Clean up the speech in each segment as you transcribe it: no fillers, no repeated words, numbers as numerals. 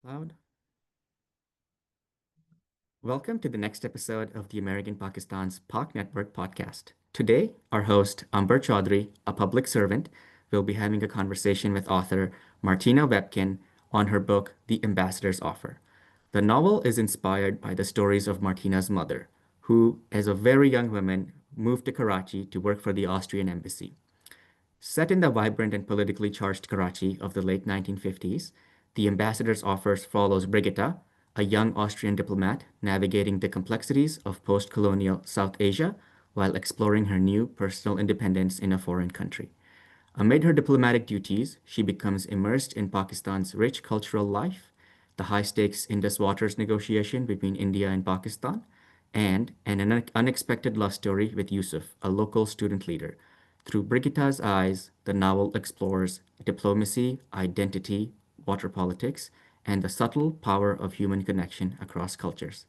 Loud. Welcome to the next episode of the American Pakistan's PAK Network podcast. Today, our host, Amber Chaudhry, a public servant, will be having a conversation with author Martina Woebcken on her book, The Ambassador's Offer. The novel is inspired by the stories of Martina's mother, who, as a very young woman, moved to Karachi to work for the Austrian embassy. Set in the vibrant and politically charged Karachi of the late 1950s, The Ambassador's Offers follows Brigitta, a young Austrian diplomat navigating the complexities of post colonial South Asia while exploring her new personal independence in a foreign country. Amid her diplomatic duties, she becomes immersed in Pakistan's rich cultural life, the high stakes Indus Waters negotiation between India and Pakistan, and an unexpected love story with Yusuf, a local student leader. Through Brigitta's eyes, the novel explores diplomacy, identity, water politics, and the subtle power of human connection across cultures.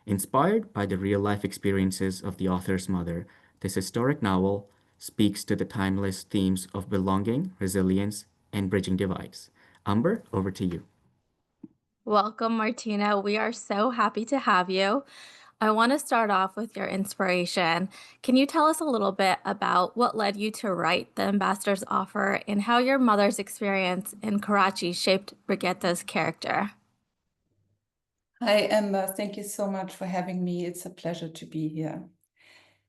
Inspired by the real life experiences of the author's mother, this historic novel speaks to the timeless themes of belonging, resilience, and bridging divides. Amber, over to you. Welcome, Martina. We are so happy to have you. I want to start off with your inspiration. Can you tell us a little bit about what led you to write The Ambassador's Offer and how your mother's experience in Karachi shaped Brigitta's character? Hi, Emma. Thank you so much for having me. It's a pleasure to be here.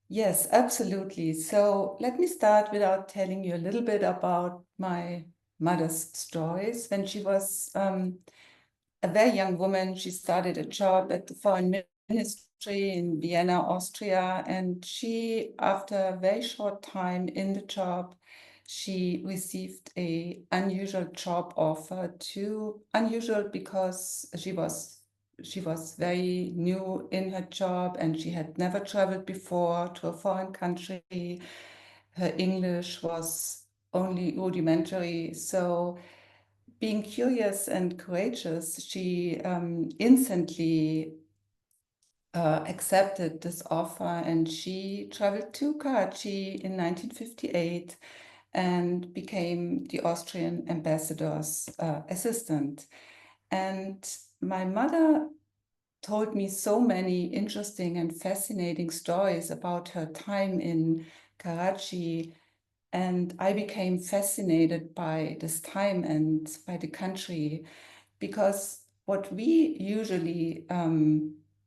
Yes, absolutely. So let me start without telling you a little bit about my mother's stories. When she was a very young woman, she started a job at the foreign ministry in Vienna, Austria, and she, after a very short time in the job, she received a unusual job offer. Too unusual because she was very new in her job and she had never traveled before to a foreign country. Her English was only rudimentary, so being curious and courageous, she instantly accepted this offer, and she traveled to Karachi in 1958 and became the Austrian ambassador's assistant. And my mother told me so many interesting and fascinating stories about her time in Karachi, and I became fascinated by this time and by the country, because what we usually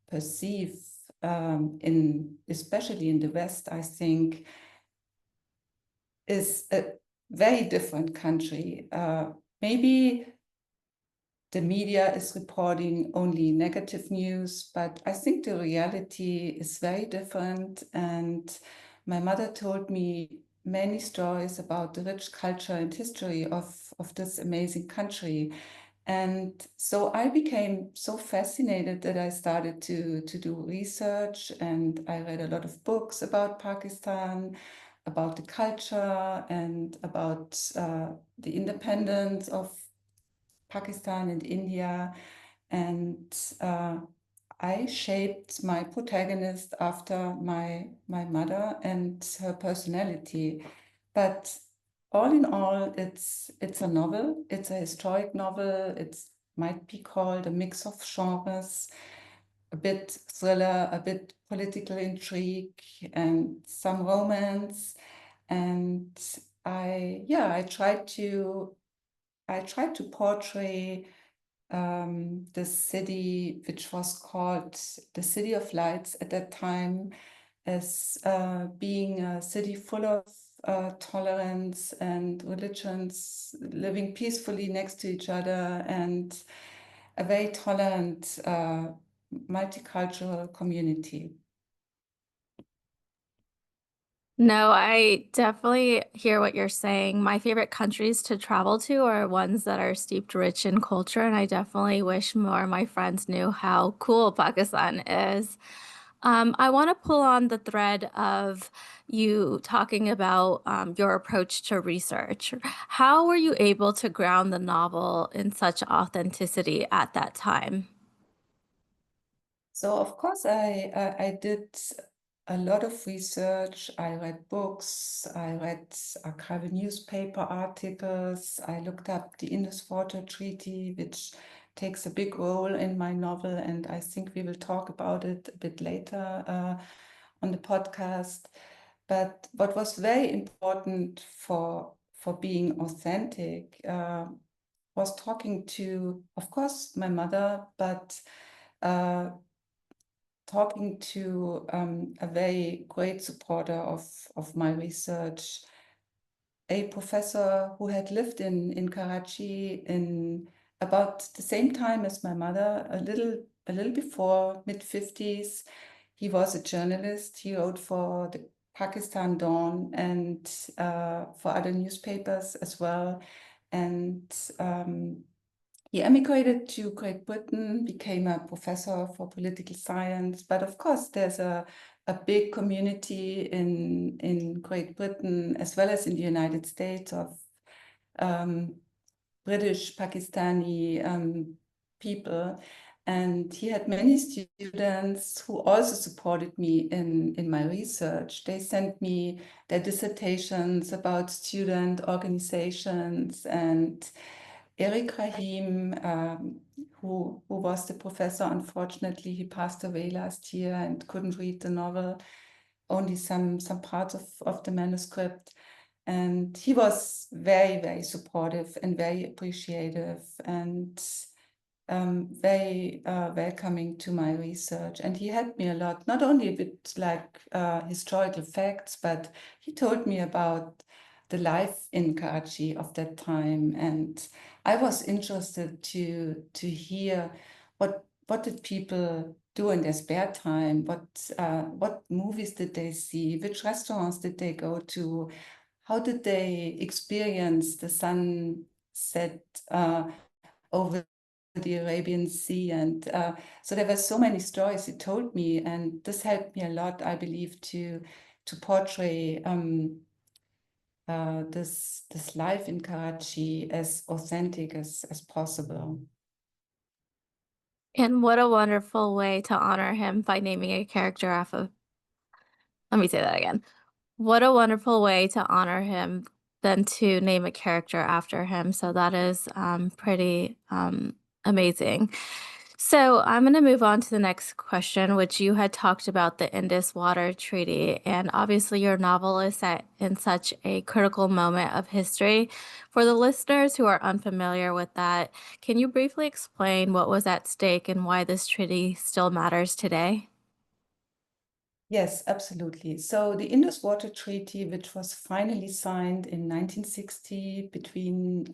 perceive especially in the West, I think, is a very different country. Maybe the media is reporting only negative news, but I think the reality is very different. And my mother told me many stories about the rich culture and history of this amazing country. And so I became so fascinated that I started to do research, and I read a lot of books about Pakistan, about the culture, and about the independence of Pakistan and India. And I shaped my protagonist after my mother and her personality. But all in all, it's a novel. It's a historic novel. It might be called a mix of genres, a bit thriller, a bit political intrigue, and some romance. And I tried to portray the city, which was called the City of Lights at that time, as being a city full of tolerance and religions living peacefully next to each other, and a very tolerant multicultural community. No, I definitely hear what you're saying. My favorite countries to travel to are ones that are steeped rich in culture, and I definitely wish more of my friends knew how cool Pakistan is. I want to pull on the thread of you talking about your approach to research. How were you able to ground the novel in such authenticity at that time? So of course I did a lot of research. I read books, I read archival newspaper articles, I looked up the Indus Water Treaty, which takes a big role in my novel, and I think we will talk about it a bit later on the podcast. But what was very important for being authentic was talking to, of course, my mother, but talking to a very great supporter of my research, a professor who had lived in Karachi in about the same time as my mother, a little before, mid-50s. He was a journalist. He wrote for the Pakistan Dawn and for other newspapers as well. And he emigrated to Great Britain, became a professor for political science. But of course, there's a big community in Great Britain, as well as in the United States, of British, Pakistani people. And he had many students who also supported me in my research. They sent me their dissertations about student organizations. And Eric Rahim, who was the professor, unfortunately, he passed away last year and couldn't read the novel, only some parts of the manuscript. And he was very, very supportive and very appreciative and very welcoming to my research. And he helped me a lot, not only with like historical facts, but he told me about the life in Karachi of that time. And I was interested to hear what did people do in their spare time, what movies did they see, which restaurants did they go to, how did they experience the sunset over the Arabian Sea. And so there were so many stories he told me, and this helped me a lot, I believe, to portray this life in Karachi as authentic as possible. And what a wonderful way to honor him by naming a character off of, let me say that again. What a wonderful way to honor him than to name a character after him. So that is pretty amazing. So I'm going to move on to the next question, which you had talked about the Indus Water Treaty. And obviously, your novel is set in such a critical moment of history. For the listeners who are unfamiliar with that, can you briefly explain what was at stake and why this treaty still matters today? Yes, absolutely. So the Indus Water Treaty, which was finally signed in 1960 between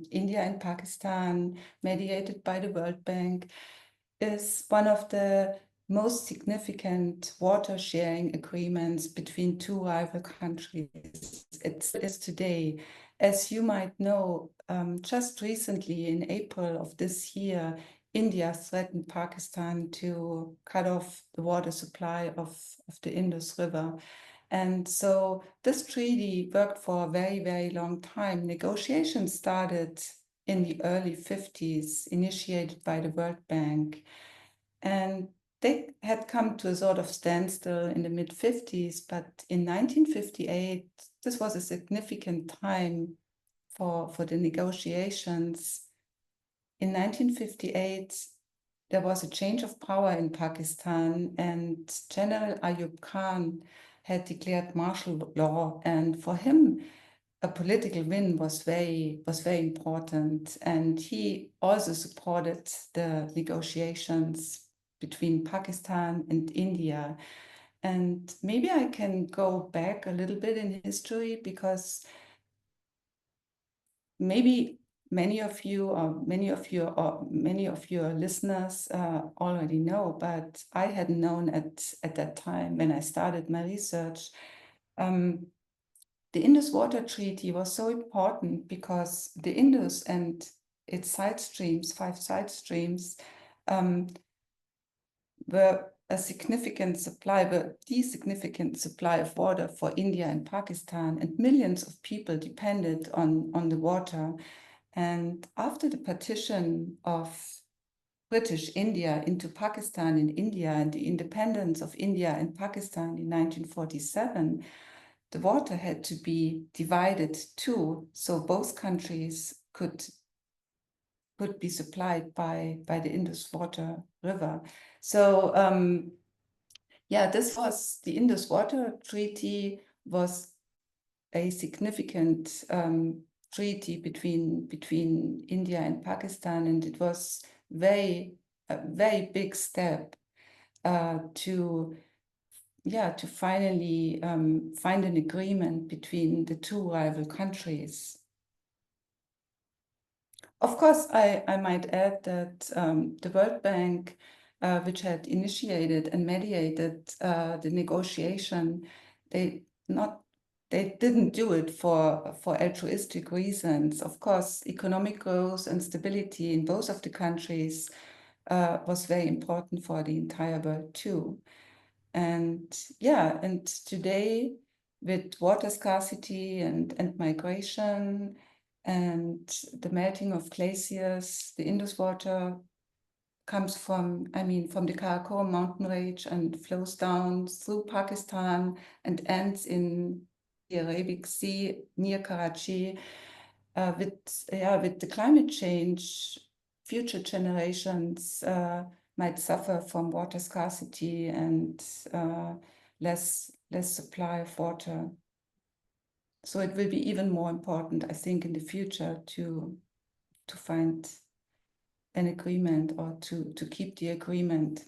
India and Pakistan, mediated by the World Bank, is one of the most significant water sharing agreements between two rival countries. It is today. As you might know, just recently in April of this year, India threatened Pakistan to cut off the water supply of the Indus River. And so this treaty worked for a very, very long time. Negotiations started in the early 50s, initiated by the World Bank. And they had come to a sort of standstill in the mid 50s. But in 1958, this was a significant time for the negotiations. In 1958, there was a change of power in Pakistan, and General Ayub Khan had declared martial law. And for him, a political win was very important. And he also supported the negotiations between Pakistan and India. And maybe I can go back a little bit in history, because maybe many of your listeners already know, but I hadn't known at that time when I started my research. The Indus Water Treaty was so important because the Indus and its side streams, 5 side streams, were the significant supply of water for India and Pakistan, and millions of people depended on the water. And after the partition of British India into Pakistan and India, and the independence of India and Pakistan in 1947, the water had to be divided too, so both countries could could be supplied by the Indus Water River. So yeah, the Indus Water Treaty was a significant treaty between India and Pakistan, and it was a very big step to finally find an agreement between the two rival countries. Of course, I might add that the World Bank, which had initiated and mediated the negotiation, they didn't do it for altruistic reasons. Of course, economic growth and stability in both of the countries was very important for the entire world too. And yeah, and today with water scarcity and migration and the melting of glaciers, the Indus water comes from the Karakoram mountain range and flows down through Pakistan and ends in the Arabic Sea near Karachi. With the climate change, future generations might suffer from water scarcity and less supply of water. So it will be even more important, I think, in the future to find an agreement or to keep the agreement.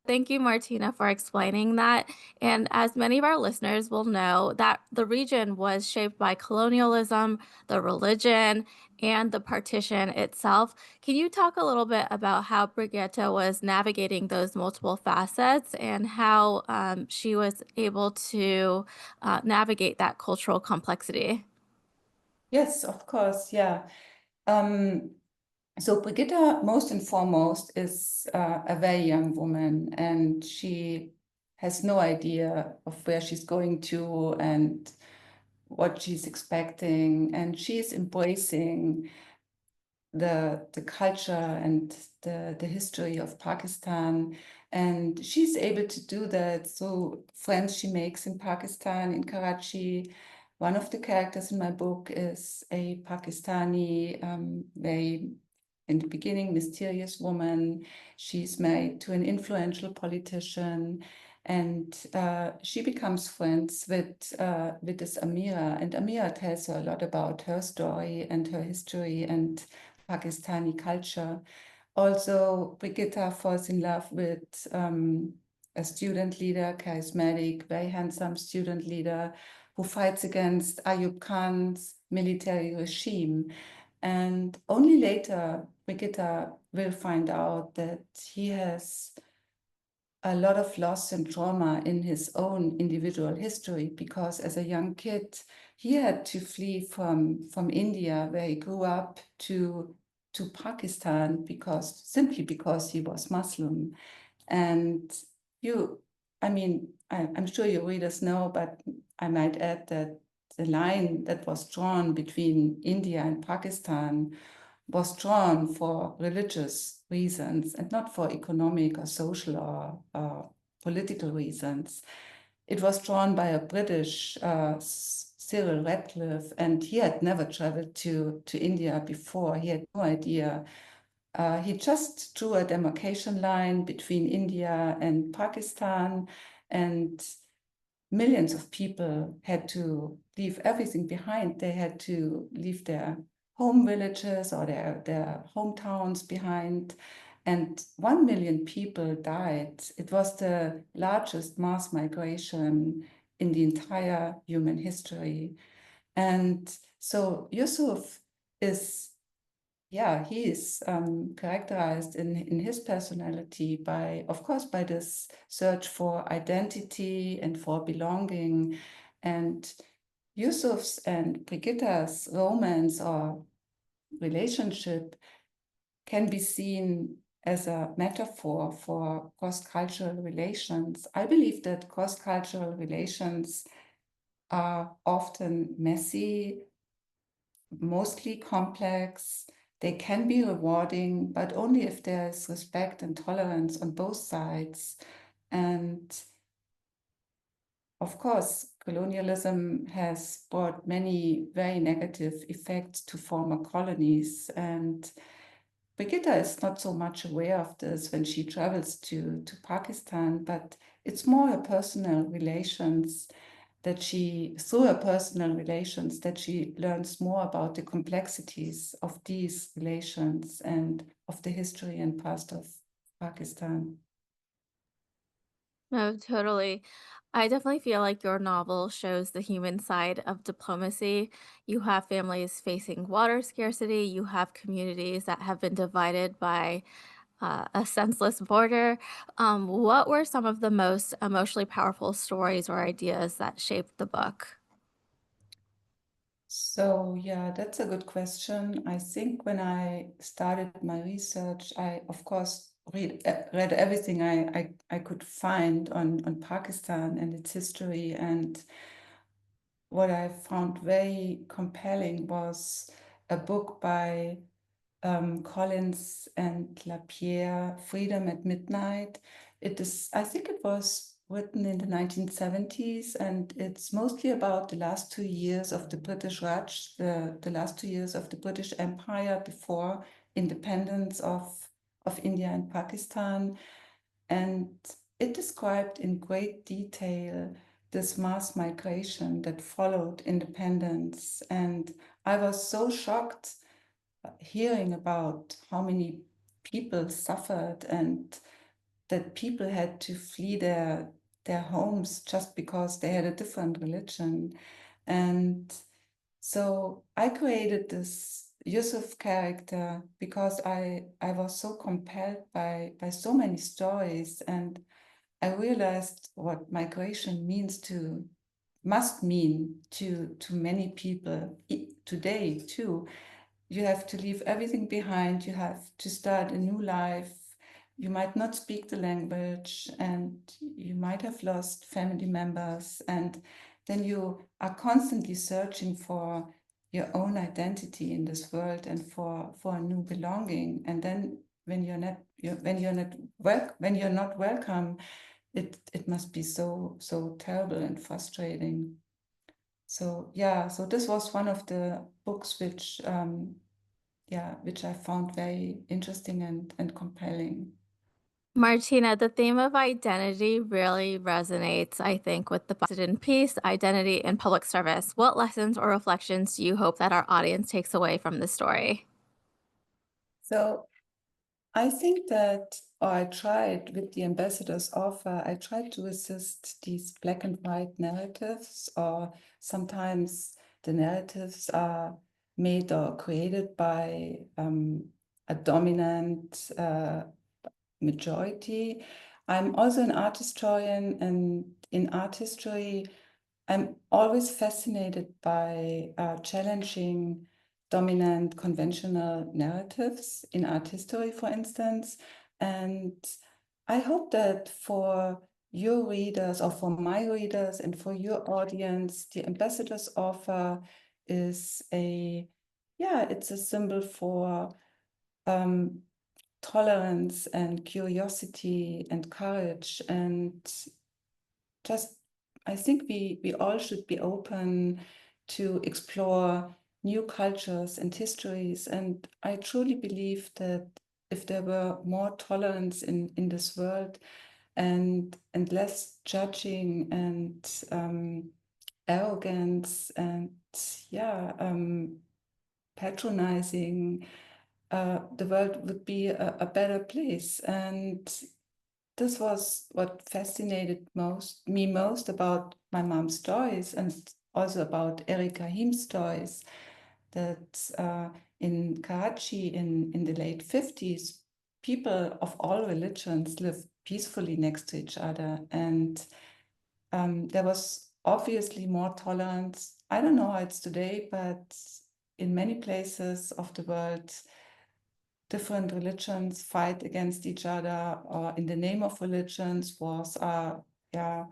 Thank you, Martina, for explaining that. And as many of our listeners will know, that the region was shaped by colonialism, the religion, and the partition itself. Can you talk a little bit about how Brigitte was navigating those multiple facets and how she was able to navigate that cultural complexity? Yes, of course, yeah. So Brigitte, most and foremost, is a very young woman, and she has no idea of where she's going to and what she's expecting, and she's embracing the culture and the history of Pakistan. And she's able to do that through friends she makes in Pakistan, in Karachi. One of the characters in my book is a Pakistani, very, in the beginning, mysterious woman. She's married to an influential politician, and she becomes friends with this Amira. And Amira tells her a lot about her story and her history and Pakistani culture. Also, Brigitte falls in love with a student leader, charismatic, very handsome student leader who fights against Ayub Khan's military regime. And only later, Brigitte will find out that he has a lot of loss and trauma in his own individual history, because as a young kid, he had to flee from India, where he grew up, to Pakistan simply because he was Muslim. And I'm sure your readers know, but I might add that the line that was drawn between India and Pakistan was drawn for religious reasons and not for economic or social or political reasons. It was drawn by a British Cyril Radcliffe, and he had never traveled to India before. He had no idea. He just drew a demarcation line between India and Pakistan, and millions of people had to leave everything behind. They had to leave their home villages or their hometowns behind. And 1 million people died. It was the largest mass migration in the entire human history. And so Yusuf is, he is characterized in his personality by, of course, by this search for identity and for belonging. And Yusuf's and Brigitte's romance or relationship can be seen as a metaphor for cross-cultural relations. I believe that cross-cultural relations are often messy, mostly complex. They can be rewarding, but only if there's respect and tolerance on both sides. And of course, colonialism has brought many very negative effects to former colonies, and Brigitta is not so much aware of this when she travels to Pakistan, but it's more her personal relations through her personal relations, that she learns more about the complexities of these relations and of the history and past of Pakistan. No, totally. I definitely feel like your novel shows the human side of diplomacy. You have families facing water scarcity, you have communities that have been divided by a senseless border. What were some of the most emotionally powerful stories or ideas that shaped the book? So yeah, that's a good question. I think when I started my research, I of course read everything I could find on Pakistan and its history. And what I found very compelling was a book by Collins and Lapierre, Freedom at Midnight. I think it was written in the 1970s, and it's mostly about the last 2 years of the British Raj, the last 2 years of the British Empire before independence of India and Pakistan. And it described in great detail this mass migration that followed independence. And I was so shocked hearing about how many people suffered and that people had to flee their homes just because they had a different religion. And so I created this Yusuf character because I was so compelled by so many stories, and I realized what migration must mean to many people today too. You have to leave everything behind. You have to start a new life. You might not speak the language, and you might have lost family members. And then you are constantly searching for your own identity in this world and for a new belonging. And then when you're not welcome, it must be so terrible and frustrating. So yeah, so this was one of the books which I found very interesting and compelling. Martina, the theme of identity really resonates, I think, with the book in peace, identity, and public service. What lessons or reflections do you hope that our audience takes away from the story? So I think that, or I tried with the ambassador's offer, I tried to resist these black and white narratives, or sometimes the narratives are made or created by a dominant majority. I'm also an art historian, and in art history, I'm always fascinated by challenging dominant conventional narratives in art history, for instance. And I hope that for your readers, or for my readers, and for your audience, the ambassador's offer is it's a symbol for um, tolerance and curiosity and courage, and just I think we all should be open to explore new cultures and histories. And I truly believe that if there were more tolerance in this world, and less judging and arrogance and patronizing, the world would be a better place. And this was what fascinated me most about my mom's stories, and also about Eric Rahim's stories, that in Karachi in the late 50s, people of all religions lived peacefully next to each other. And there was obviously more tolerance. I don't know how it's today, but in many places of the world, different religions fight against each other, or in the name of religions, wars are, there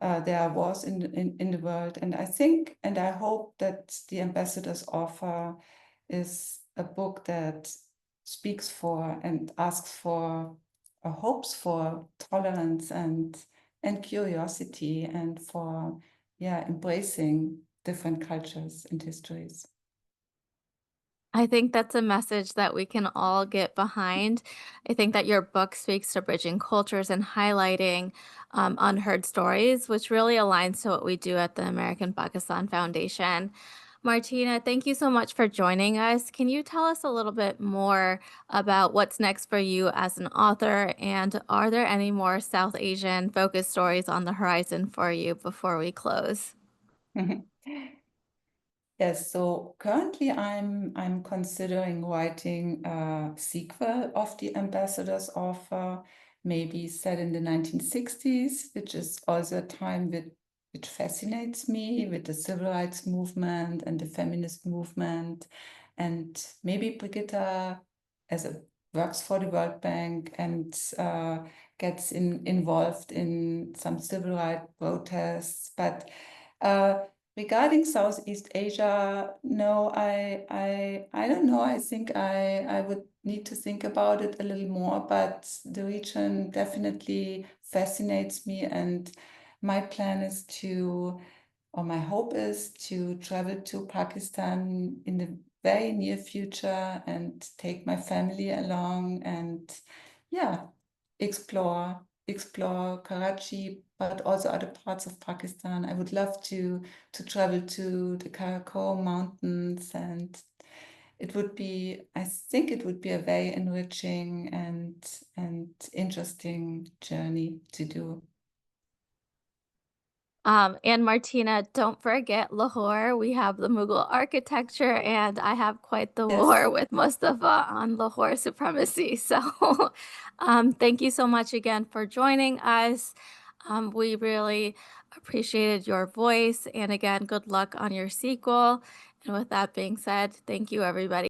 are wars in the world. And I think, and I hope that the ambassador's offer is a book that speaks for and asks for, or hopes for, tolerance and and curiosity, and for embracing different cultures and histories. I think that's a message that we can all get behind. I think that your book speaks to bridging cultures and highlighting unheard stories, which really aligns to what we do at the American Pakistan Foundation. Martina, thank you so much for joining us. Can you tell us a little bit more about what's next for you as an author? And are there any more South Asian focused stories on the horizon for you before we close? Yes, so currently I'm considering writing a sequel of The Ambassador's Offer, maybe set in the 1960s, which is also a time which fascinates me, with the civil rights movement and the feminist movement. And maybe Brigitta as a works for the World Bank and gets involved in some civil rights protests. But regarding Southeast Asia, no, I don't know. I think I would need to think about it a little more, but the region definitely fascinates me, and my plan is to, or my hope is to travel to Pakistan in the very near future and take my family along and yeah, explore Karachi, but also other parts of Pakistan. I would love to travel to the Karakoram Mountains, and I think it would be a very enriching and interesting journey to do. And Martina, don't forget Lahore. We have the Mughal architecture, and I have quite the war Yes. with Mustafa on Lahore supremacy. So, thank you so much again for joining us. We really appreciated your voice. And again, good luck on your sequel. And with that being said, thank you, everybody.